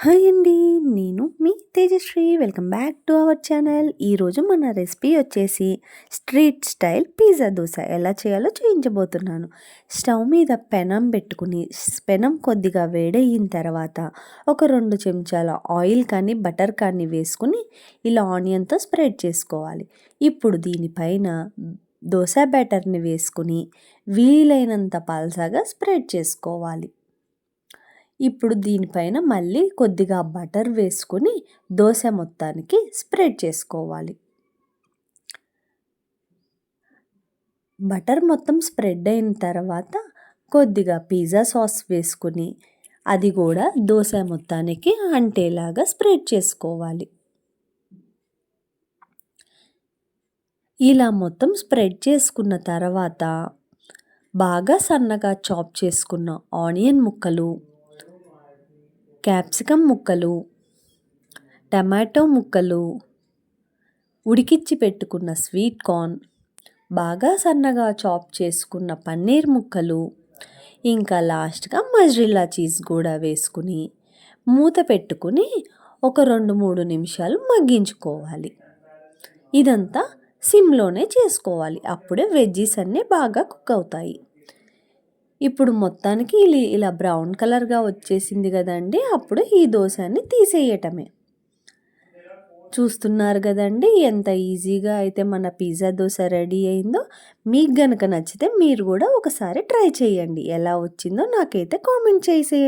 Hi అండి. నేను మీ Tejashree. Welcome back to our channel. ఈరోజు మన రెసిపీ వచ్చేసి స్ట్రీట్ స్టైల్ పిజ్జా దోస ఎలా చేయాలో చూపించబోతున్నాను. స్టవ్ మీద పెనం పెట్టుకుని పెనం కొద్దిగా వేడయిన తర్వాత ఒక 2 చెంచాల ఆయిల్ కానీ బటర్ కానీ వేసుకుని ఇలా ఆనియన్తో స్ప్రెడ్ చేసుకోవాలి. ఇప్పుడు దీనిపైన దోస బ్యాటర్ని వేసుకుని వీలైనంత పల్చగా స్ప్రెడ్ చేసుకోవాలి. ఇప్పుడు దీనిపైన మళ్ళీ కొద్దిగా బటర్ వేసుకొని దోస మొత్తానికి స్ప్రెడ్ చేసుకోవాలి. బటర్ మొత్తం స్ప్రెడ్ అయిన తర్వాత కొద్దిగా పిజ్జా సాస్ వేసుకుని అది కూడా దోస మొత్తానికి అంటేలాగా స్ప్రెడ్ చేసుకోవాలి. ఇలా మొత్తం స్ప్రెడ్ చేసుకున్న తర్వాత బాగా సన్నగా చాప్ చేసుకున్న ఆనియన్ ముక్కలు, క్యాప్సికమ్ ముక్కలు, టమాటో ముక్కలు, ఉడికించి పెట్టుకున్న స్వీట్ కార్న్, బాగా సన్నగా చాప్ చేసుకున్న పన్నీర్ ముక్కలు, ఇంకా లాస్ట్గా మజ్రెల్లా చీజ్ కూడా వేసుకుని మూత పెట్టుకుని ఒక 2-3 నిమిషాలు మగ్గించుకోవాలి. ఇదంతా సిమ్లోనే చేసుకోవాలి. అప్పుడే వెజ్జీస్ అన్నీ బాగా కుక్ అవుతాయి. ఇప్పుడు మొత్తానికి ఇలా బ్రౌన్ కలర్గా వచ్చేసింది కదండి. అప్పుడు ఈ దోసని తీసేయటమే. చూస్తున్నారు కదండి ఎంత ఈజీగా అయితే మన పిజ్జా దోస రెడీ అయిందో. మీకు గనక నచ్చితే మీరు కూడా ఒకసారి ట్రై చేయండి. ఎలా వచ్చిందో నాకైతే కామెంట్ చేసేయండి.